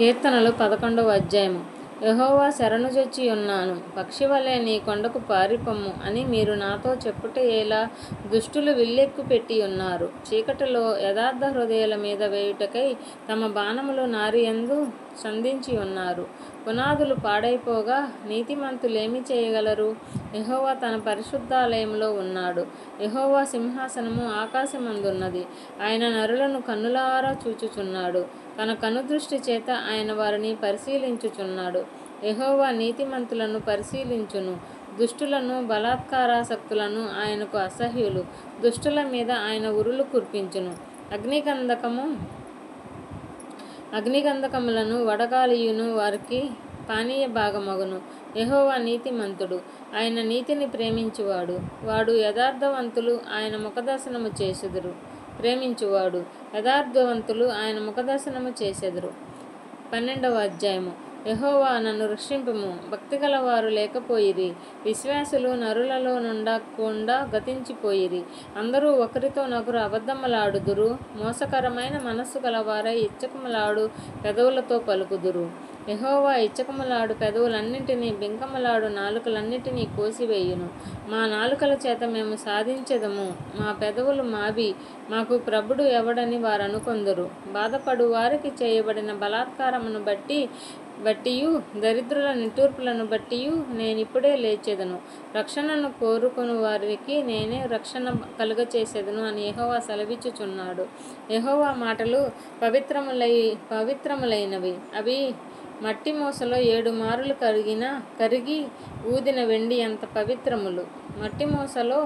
కీర్తనలు 11వ అధ్యాయము. యెహోవా శరణుజొచ్చి ఉన్నాను, పక్షివలె నీ కొండకు పారిపొమ్ము అని మీరు నాతో చెప్పుట ఎలా? దుష్టులు విల్లెక్కు పెట్టి ఉన్నారు, చీకటిలో యథార్థ హృదయుల మీద వేయుటకై తమ బాణములు నారియందు సంధించి ఉన్నారు. పునాదులు పాడైపోగా నీతిమంతులేమి చేయగలరు? యెహోవా తన పరిశుద్ధాలయంలో ఉన్నాడు. యెహోవా సింహాసనము ఆకాశమందున్నది. ఆయన నరులను కన్నులారా చూచుచున్నాడు. తన కనుదృష్టి చేత ఆయన వారిని పరిశీలించుచున్నాడు. యెహోవా నీతిమంతులను పరిశీలించును, దుష్టులను బలాత్కారాసక్తులను ఆయనకు అసహ్యులు. దుష్టుల మీద ఆయన ఉరులు కురిపించును. అగ్నిగంధకములను వడగాలియును వారికి పానీయ భాగమగును. యెహోవా నీతిమంతుడు, ఆయన నీతిని ప్రేమించువాడు. వాడు యథార్థవంతులు ఆయన ముఖదర్శనము చేసెదరు. ప్రేమించువాడు యథార్థవంతులు ఆయన ముఖదర్శనము చేసెదరు. 12వ అధ్యాయము. యెహోవా నన్ను రక్షింపుము, భక్తిగల వారు లేకపోయిరి, విశ్వాసులు నరులలో నుండకుండా గతించిపోయిరి. అందరూ ఒకరితో నొకరు అబద్ధములాడుదురు, మోసకరమైన మనస్సు గలవారై ఇచ్చకములాడు పెదవులతో పలుకుదురు. యెహోవా ఇచ్చకములాడు పెదవులన్నిటినీ, బింకములాడు నాలుకలన్నిటినీ కోసివేయును. మా నాలుకల చేత మేము సాధించెదము, మా పెదవులు మావి, మాకు ప్రభుడు ఎవడని వారనుకొందురు. బాధపడు వారికి చేయబడిన బలాత్కారమును బట్టియు దరిద్రుల నిట్టూర్పులను బట్టియు నేనిప్పుడే లేచెదను. రక్షణను కోరుకొను వారికి నేనే రక్షణ కలుగచేసెదను అని యెహోవా సెలవిచ్చుచున్నాడు. యెహోవా మాటలు పవిత్రములైనవి, అవి మట్టి మూసలో 7 మారులు కరిగి ఊదిన వెండి అంత పవిత్రములు. మట్టి మూసలో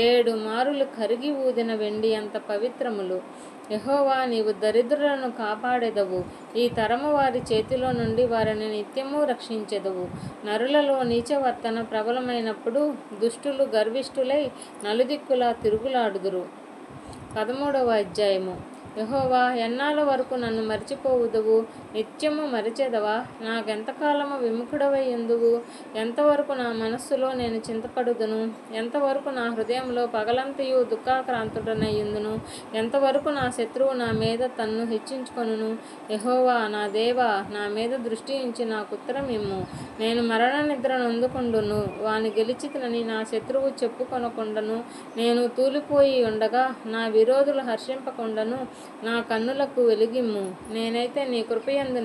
7 మారులు కరిగి ఊదిన వెండి అంత పవిత్రములు. యెహోవా, నీవు దరిద్రులను కాపాడెదవు, ఈ తరము వారి చేతిలో నుండి వారిని నిత్యము రక్షించెదవు. నరులలో నీచవర్తన ప్రబలమైనప్పుడు దుష్టులు గర్విష్ఠులై నలుదిక్కులా తిరుగులాడుదురు. 13వ అధ్యాయము. యెహోవా, ఎన్నాళ్ళ వరకు నన్ను మరిచిపోవుదువు? నిత్యము మరిచెదవా? నాకెంతకాలము విముఖుడవై ఉందువు? ఎంతవరకు నా మనస్సులో నేను చింతపడుదును? ఎంతవరకు నా హృదయంలో పగలంతయు దుఃఖాక్రాంతుడనయ్యుందును? ఎంతవరకు నా శత్రువు నా మీద తన్ను హెచ్చించుకొనును? యెహోవా నా దేవా, నా మీద దృష్టి ఉంచి నాకుత్తరం ఇమ్ము. నేను మరణ నిద్ర నొందుకొందును, వాని గెలిచితినని నా శత్రువు చెప్పుకొనకుండను. నేను తూలిపోయి ఉండగా నా విరోధులు హర్షింపకుండను. నా కన్నులకు వెలుగిమ్ము. నేనైతే నీ కృపయందు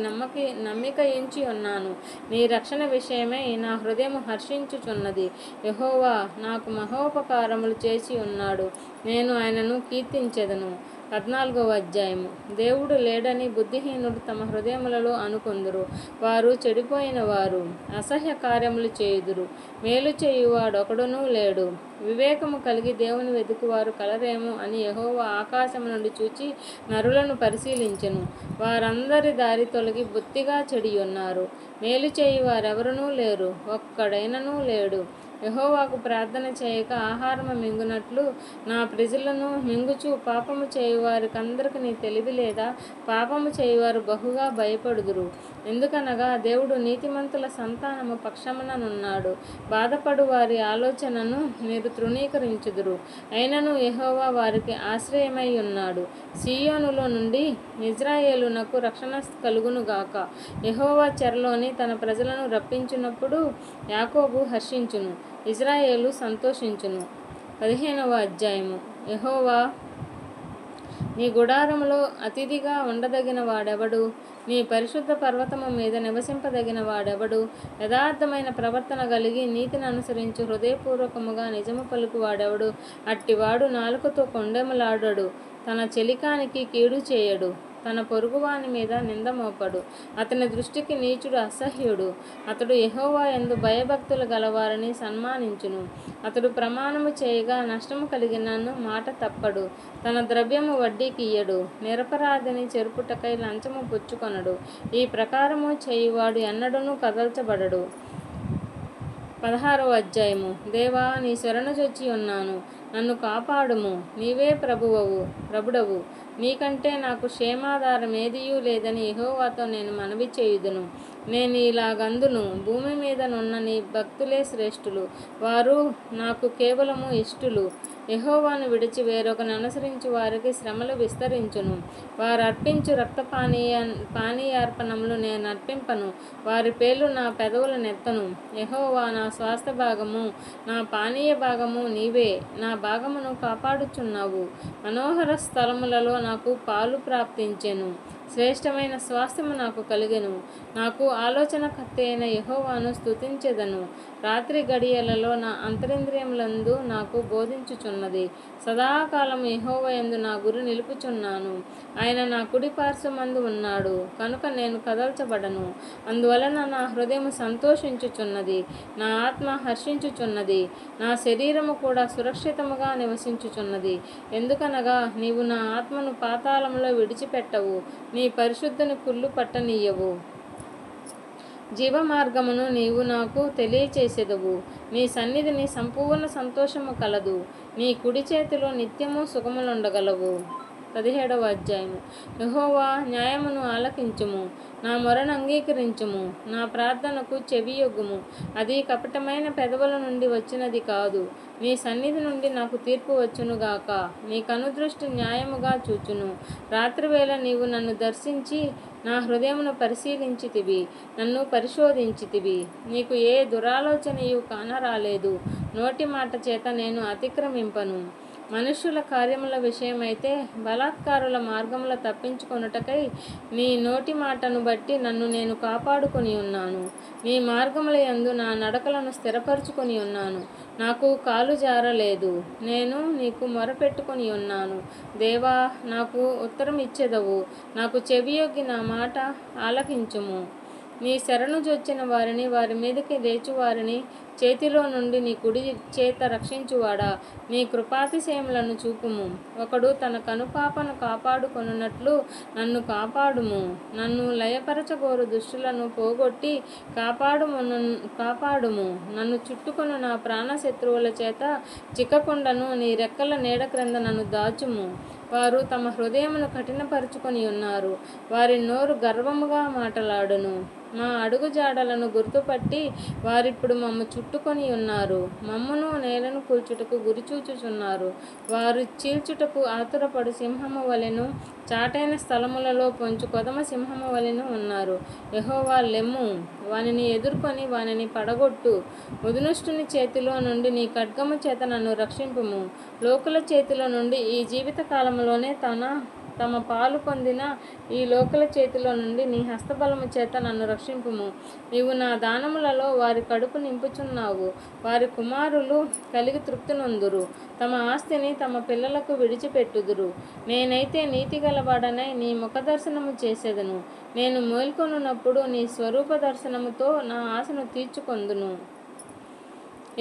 నమ్మిక ఉంచి ఉన్నాను. నీ రక్షణ విషయమై నా హృదయము హర్షించుచున్నది. యెహోవా నాకు మహోపకారములు చేసి ఉన్నాడు, నేను ఆయనను కీర్తించెదను. 14వ అధ్యాయము. దేవుడు లేడని బుద్ధిహీనుడు తమ హృదయములలో అనుకొందురు. వారు చెడిపోయిన వారు, అసహ్య కార్యములు చేయుదురు. మేలు చేయువాడొకడునూ లేడు. వివేకము కలిగి దేవుని వెదుకువారు కలరేమో అని యెహోవా ఆకాశము నుండి చూచి నరులను పరిశీలించెను. వారందరి దారి తొలగి బొత్తిగా చెడియున్నారు. మేలు చేయువారెవరునూ లేరు, ఒక్కడైననూ లేడు. యెహోవాకు ప్రార్థన చేయక ఆహారము మింగునట్లు నా ప్రజలను మింగుచు పాపము చేయువారికందరికి నీ తెలివి లేదా? పాపము చేయువారు బహుగా భయపడుదురు. ఎందుకనగా దేవుడు నీతిమంతుల సంతానము పక్షముననున్నాడు. బాధపడు వారి ఆలోచనను మీరు తృణీకరించుదురు. అయినను యెహోవా వారికి ఆశ్రయమై ఉన్నాడు. సీయోనులో నుండి ఇజ్రాయేలునకు రక్షణ కలుగునుగాక. యెహోవా చెరలోని తన ప్రజలను రప్పించినప్పుడు యాకోబు హర్షించును, ఇజ్రాయేలు సంతోషించును. 15వ అధ్యాయము. యెహోవా, నీ గుడారములో అతిథిగా ఉండదగిన వాడెవడు? నీ పరిశుద్ధ పర్వతము మీద నివసింపదగిన వాడెవడు? యథార్థమైన ప్రవర్తన కలిగి నీతిని అనుసరించు హృదయపూర్వకముగా నిజము పలుకు వాడెవడు? అట్టివాడు నాలుకతో కొండెములాడడు, తన చెలికానికి కీడు చేయడు, తన పొరుగువాని మీద నింద మోపడు. అతని దృష్టికి నీచుడు అసహ్యుడు. అతడు యెహోవా యందు భయభక్తులు గలవారిని సన్మానించును. అతడు ప్రమాణము చేయగా నష్టము కలిగినను మాట తప్పడు. తన ద్రవ్యము వడ్డీకి ఇయ్యడు. నిరపరాధిని చెరుపుటకై లంచము పుచ్చుకొనడు. ఈ ప్రకారము చేయువాడు ఎన్నడూనూ కదల్చబడడు. 16వ అధ్యాయము. దేవా, నీ శరణుజొచ్చి ఉన్నాను, నన్ను కాపాడుము. నీవే ప్రభుడవు, నీకంటే నాకు క్షేమాధారమేదియూ లేదని యెహోవాతో నేను మనవి చేయుదును. నేను ఇలాగందును, భూమి మీద నున్న నీ భక్తులే శ్రేష్ఠులు, వారు నాకు కేవలము ఇష్టులు. యెహోవాను విడిచి వేరొకని అనుసరించు వారికి శ్రమలు విస్తరించును. వారు అర్పించు రక్త పానీయార్పణములు నేను అర్పింపను. వారి పేర్లు నా పెదవుల నెత్తను. యెహోవా నా స్వాస్థ్య భాగము, నా పానీయ భాగము నీవే. నా భాగమును కాపాడుచున్నావు. మనోహర స్థలములలో నాకు పాలు ప్రాప్తించెను. శ్రేష్టమైన స్వాస్థ్యము నాకు కలిగెను. నాకు ఆలోచనకర్త అయిన యెహోవాను స్తుతించెదను. రాత్రి గడియలలో నా అంతరింద్రియములందు నాకు బోధించుచున్నది. సదాకాలము యెహోవా యందు నా గురి నిలుపుచున్నాను. ఆయన నా కుడి పార్శ్వమందు ఉన్నాడు కనుక నేను కదల్చబడను. అందువలన నా హృదయము సంతోషించుచున్నది, నా ఆత్మ హర్షించుచున్నది, నా శరీరము కూడా సురక్షితముగా నివసించుచున్నది. ఎందుకనగా నీవు నా ఆత్మను పాతాళములో విడిచిపెట్టవు, నీ పరిశుద్ధుని కుళ్ళు పట్టనీయవు. జీవమార్గమును నీవు నాకు తెలియచేసెదవు. నీ సన్నిధిని సంపూర్ణ సంతోషము కలదు. నీ కుడి చేతిలో నిత్యము సుఖములుండగలవు. 17వ అధ్యాయము. యెహోవా న్యాయమును ఆలకించుము, నా మొరను అంగీకరించుము, నా ప్రార్థనకు చెవియొగ్గుము. అది కపటమైన పెదవుల నుండి వచ్చినది కాదు. నీ సన్నిధి నుండి నాకు తీర్పు వచ్చునుగాక. నీ కనుదృష్టి న్యాయముగా చూచును. రాత్రివేళ నీవు నన్ను దర్శించి నా హృదయమును పరిశీలించితివి, నన్ను పరిశోధించితివి. నీకు ఏ దురాలోచనయు కానరాలేదు. నోటి మాట చేత నేను అతిక్రమింపను. మనుష్యుల కార్యముల విషయమైతే బలాత్కారుల మార్గముల తప్పించుకొనుటకై నీ నోటి మాటను బట్టి నన్ను నేను కాపాడుకొని ఉన్నాను. నీ మార్గముల యందు నా నడకలను స్థిరపరచుకొని ఉన్నాను. నాకు కాలు జారలేదు. నేను నీకు మొరపెట్టుకొని ఉన్నాను. దేవా, నాకు ఉత్తరం ఇచ్చెదవు. నాకు చెవియొగ్గి నా మాట ఆలకించుము. నీ శరణు జొచ్చిన వారిని, వారి మీదకి లేచువారిని చేతిలో నుండి నీ కుడి చేత రక్షించువాడా, నీ కృపాతిశయములను చూపుము. ఒకడు తన కనుపాపను కాపాడుకొనున్నట్లు నన్ను కాపాడుము. నన్ను లయపరచగోరు దుష్టులను పోగొట్టి కాపాడుము. నన్ను చుట్టుకొను నా ప్రాణ శత్రువుల చేత చిక్కకుండను. నీ రెక్కల నీడ క్రింద నన్ను దాచుము. వారు తమ హృదయమును కఠినపరుచుకొని ఉన్నారు. వారి నోరు గర్వముగా మాటలాడును. మా అడుగుజాడలను గుర్తుపట్టి వారిప్పుడు మమ్ము చుట్టుకొని ఉన్నారు. మమ్మును నేలను కూల్చుటకు గురిచూచుచున్నారు. వారు చీల్చుటకు ఆతురపడు సింహము వలెను, చాటైన స్థలములలో పొంచు కొదమ సింహము వలెను ఉన్నారు. యెహోవా లెమ్ము, వానిని ఎదుర్కొని వానిని పడగొట్టు. ముదునుష్టుని చేతిలో నుండి నీ ఖడ్గము చేత నన్ను రక్షింపుము. లోకుల చేతిలో నుండి ఈ జీవిత కాలములోనే తమ పాలు పొందిన ఈ లోకుల చేతిలో నుండి నీ హస్తబలము చేత నన్ను రక్షింపుము. నీవు నా దానములలో వారి కడుపు నింపుచున్నావు. వారి కుమారులు కలిగి తృప్తి నొందురు. తమ ఆస్తిని తమ పిల్లలకు విడిచిపెట్టుదురు. నేనైతే నీతిగలవాడనై నీ ముఖ దర్శనము చేసేదను. నేను మేల్కొనున్నప్పుడు నీ స్వరూప దర్శనముతో నా ఆశను తీర్చుకొందును.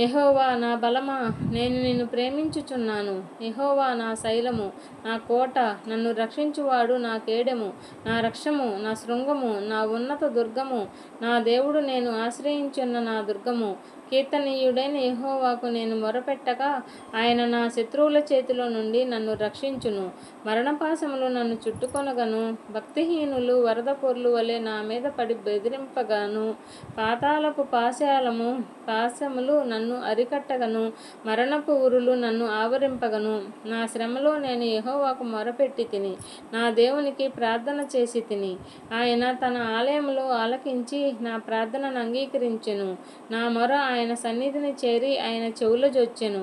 యెహోవా నా బలమా, నేను నిన్ను ప్రేమించుచున్నాను. యెహోవా నా శైలము, నా కోట, నన్ను రక్షించువాడు నా కేడెము, నా రక్షము, నా శృంగము, నా ఉన్నత దుర్గము, నా దేవుడు నేను ఆశ్రయించున్న నా దుర్గము. కీర్తనీయుడైన యెహోవాకు నేను మొరపెట్టగా ఆయన నా శత్రువుల చేతిలో నుండి నన్ను రక్షించును. మరణపాశములు నన్ను చుట్టుకొనగను. భక్తిహీనులు వరద పొర్లు వలె నా మీద పడి బెదిరింపగాను. పాతాళపు పాశములు నన్ను అరికట్టగను. మరణపు ఉరులు నన్ను ఆవరింపగను. నా శ్రమలో నేను యెహోవాకు మొరపెట్టి తిని, నా దేవునికి ప్రార్థన చేసి తిని. ఆయన తన ఆలయములో ఆలకించి నా ప్రార్థనను అంగీకరించెను. నా మొర ఆయన సన్నిధిని చేరి ఆయన చెవుల జొచ్చెను.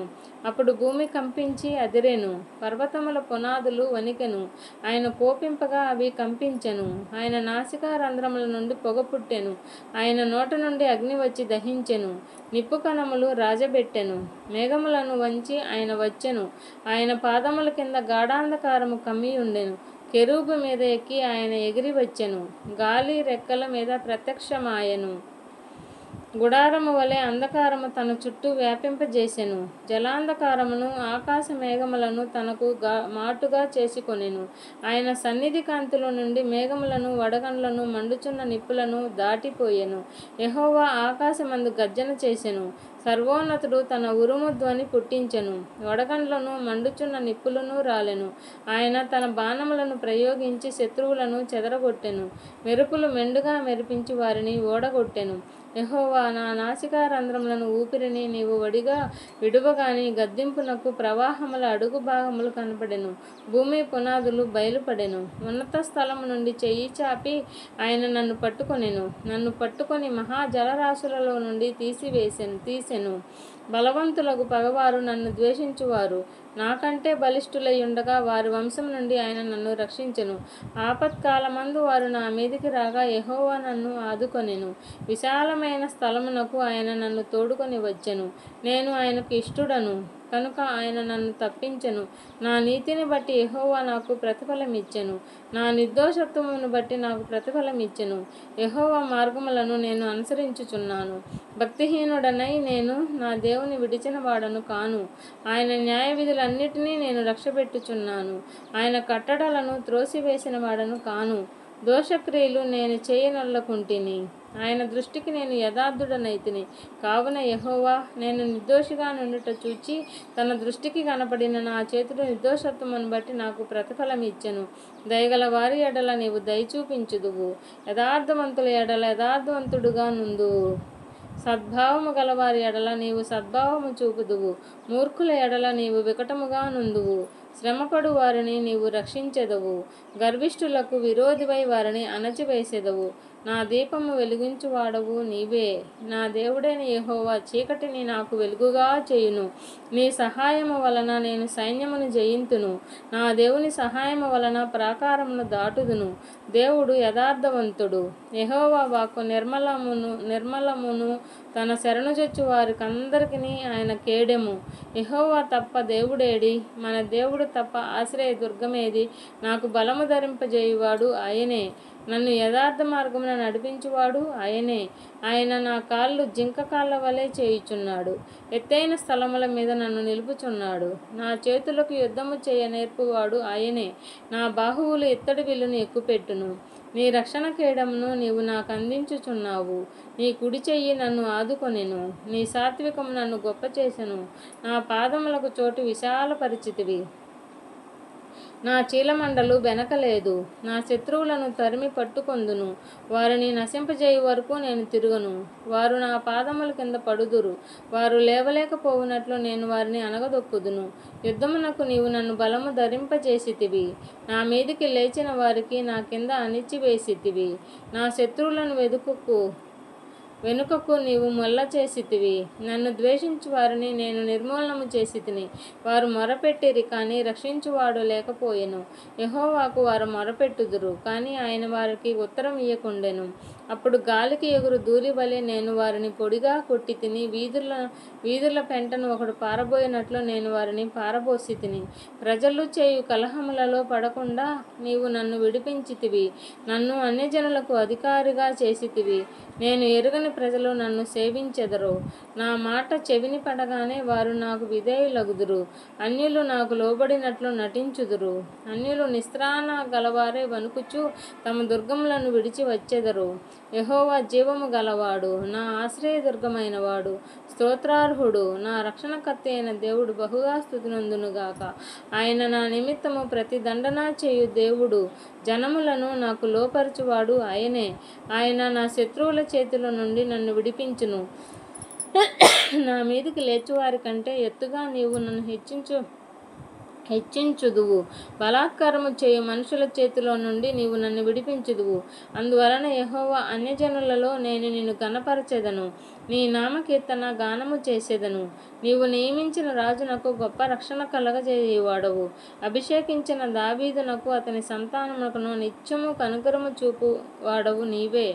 అప్పుడు భూమి కంపించి అదిరెను, పర్వతముల పునాదులు వణికెను. ఆయన కోపింపగా అవి కంపించెను. ఆయన నాసికా రంధ్రముల నుండి పొగ పుట్టెను. ఆయన నోట నుండి అగ్ని వచ్చి దహించెను. నిప్పు కణములు రాజబెట్టెను. మేఘములను వంచి ఆయన వచ్చెను. ఆయన పాదముల కింద గాఢాంధకారము కమ్మి ఉండెను. కెరూబు మీద ఎక్కి ఆయన ఎగిరి వచ్చెను. గాలి రెక్కల మీద ప్రత్యక్షమాయెను. గుడారము వలె అంధకారము తన చుట్టూ వ్యాపింపజేసెను. జలాంధకారమును ఆకాశ మేఘములను తనకు మాటుగా చేసుకొనెను. ఆయన సన్నిధి కాంతిలో నుండి మేఘములను, వడగండ్లను, మండుచున్న నిప్పులను దాటిపోయెను. యెహోవా ఆకాశమందు గర్జన చేసెను. సర్వోన్నతుడు తన ఉరుము ధ్వని పుట్టించెను, వడగండ్లను మండుచున్న నిప్పులను రాలెను. ఆయన తన బాణములను ప్రయోగించి శత్రువులను చెదరగొట్టెను, మెరుపులు మెండుగా మెరిపించి వారిని ఓడగొట్టెను. యెహోవా, నా నాసికా రంధ్రములను ఊపిరిని నీవు వడిగా విడువగాని గద్దింపునకు ప్రవాహముల అడుగు భాగములు కనపడెను, భూమి పునాదులు బయలుపడెను. ఉన్నత స్థలము నుండి చెయ్యి చాపి ఆయన నన్ను పట్టుకొనెను, నన్ను పట్టుకొని మహాజలరాశులలో నుండి తీసెను. బలవంతులకు పగవారు నన్ను ద్వేషించువారు నాకంటే బలిష్ఠులై ఉండగా వారి వంశం నుండి ఆయన నన్ను రక్షించెను. ఆపత్కాలమందు వారు నా మీదికి రాగా యెహోవా నన్ను ఆదుకొనెను. విశాలమైన స్థలమునకు ఆయన నన్ను తోడుకొని వచ్చెను. నేను ఆయనకు ఇష్టుడను కనుక ఆయన నన్ను తప్పించెను. నా నీతిని బట్టి యెహోవా నాకు ప్రతిఫలమిచ్చెను, నా నిర్దోషత్వమును బట్టి నాకు ప్రతిఫలమిచ్చెను. యెహోవా మార్గములను నేను అనుసరించుచున్నాను. భక్తిహీనుడనై నేను నా దేవుని విడిచిన వాడను కాను. ఆయన న్యాయ విధులన్నిటినీ నేను లక్ష్యపెట్టుచున్నాను. ఆయన కట్టడలను త్రోసివేసిన వాడను కాను. దోషక్రియలు నేను చేయనొల్లకుంటిని, ఆయన దృష్టికి నేను యథార్థుడనైతిని. కావున యెహోవా నేను నిర్దోషిగా నుండుట చూచి తన దృష్టికి కనపడిన నా చేతుల నిర్దోషత్వమును బట్టి నాకు ప్రతిఫలం ఇచ్చెను. దయగల వారి ఎడల నీవు దయచూపించుదువు, యథార్థవంతుల ఎడల యథార్థవంతుడుగా నుందువు. సద్భావము గలవారి ఎడల నీవు సద్భావము చూపుదువు, మూర్ఖుల ఎడల నీవు వికటముగా నుందువు. శ్రమపడు వారిని నీవు రక్షించెదవు, గర్విష్ఠులకు విరోధివై వారిని అణచివేసెదవు. నా దీపము వెలిగించువాడవు నీవే. నా దేవుడైన యెహోవా చీకటిని నాకు వెలుగుగా చేయును. నీ సహాయము వలన నేను సైన్యమును జయింతును. నా దేవుని సహాయము వలన ప్రాకారమును దాటుదును. దేవుడు యథార్థవంతుడు. యెహోవా వాక్కు నిర్మలమును. తన శరణుజొచ్చు వారికందరికీ ఆయన కేడెము. యెహోవా తప్ప దేవుడేడి? మన దేవుడు తప్ప ఆశ్రయ దుర్గమేది? నాకు బలము ధరింపజేయువాడు ఆయనే, నన్ను యథార్థ మార్గమున నడిపించువాడు ఆయనే. ఆయన నా కాళ్ళు జింక కాళ్ళ వలె చేయుచున్నాడు, ఎత్తైన స్థలముల మీద నన్ను నిలుపుచున్నాడు. నా చేతులకు యుద్ధము చేయ నేర్పువాడు ఆయనే, నా బాహువులు ఇత్తడి విల్లును ఎక్కుపెట్టును. నీ రక్షణ కేడమును నీవు నాకు అందించుచున్నావు. నీ కుడి చెయ్యి నన్ను ఆదుకొనెను, నీ సాత్వికము నన్ను గొప్ప చేసెను. నా పాదములకు చోటు విశాలపరిచితివి, నా చీలమండలు బెనకలేదు. నా శత్రువులను తరిమి పట్టుకొందును, వారిని నశింపజేయు వరకు నేను తిరుగను. వారు నా పాదముల కింద పడుదురు, వారు లేవలేకపోవునట్లు నేను వారిని అనగదొక్కుదును. యుద్ధమునకు నీవు నన్ను బలము ధరింపజేసితివి, నా మీదికి లేచిన వారికి నా కింద అణిచివేసితివి. నా శత్రువులను వెనుకకు నీవు మొల్ల చేసితివి. నన్ను ద్వేషించు వారిని నేను నిర్మూలనము చేసి తిని. వారు మొరపెట్టిరి, కానీ రక్షించువాడు లేకపోయెను. యెహోవాకు వారు మొరపెట్టుదురు, కానీ ఆయన వారికి ఉత్తరం ఇయ్యకుండెను. అప్పుడు గాలికి ఎగురు ధూళి వలె నేను వారిని పొడిగా కొట్టి తిని. వీధుల పెంటను ఒకడు పారబోయినట్లు నేను వారిని పారబోసి తిని. ప్రజలు చేయు కలహములలో పడకుండా నీవు నన్ను విడిపించితివి. నన్ను అన్యజనులకు అధికారిగా చేసితివి. నేను ఎరుగని ప్రజలు నన్ను సేవించెదరు. నా మాట చెవిని పడగానే వారు నాకు విధేయులగుదురు. అన్యులు నాకు లోబడినట్లు నటించుదురు. అన్యులు నిస్త్రాణ గలవారే వణుకుచు తమ దుర్గములను విడిచి వచ్చెదరు. యెహోవా జీవము గలవాడు, నా ఆశ్రయదుర్గమైన వాడు, స్తోత్రార్హుడు, నా రక్షణకర్త అయిన దేవుడు బహుగా స్తుతినందునుగాక. ఆయన నా నిమిత్తము ప్రతి దండన చేయు దేవుడు, జనములను నాకు లోపరచువాడు ఆయనే. ఆయన నా శత్రువుల చేతుల నుండి నన్ను విడిపించును. నా మీదికి లేచువారి కంటే ఎత్తుగా నీవు నన్ను హెచ్చించుదువు. బలాత్కారము చేయు మనుషుల చేతిలో నుండి నీవు నన్ను విడిపించుదువు. అందువలన యెహోవా, అన్యజనులలో నేను నిన్ను ఘనపరచెదను, నీ నామకీర్తన గానము చేసేదను. నీవు నియమించిన రాజునకు గొప్ప రక్షణ కలగజేయువాడవు. అభిషేకించిన దావీదునకు అతని సంతానమునకును నిత్యము కనుకరము చూపు వాడవు నీవే.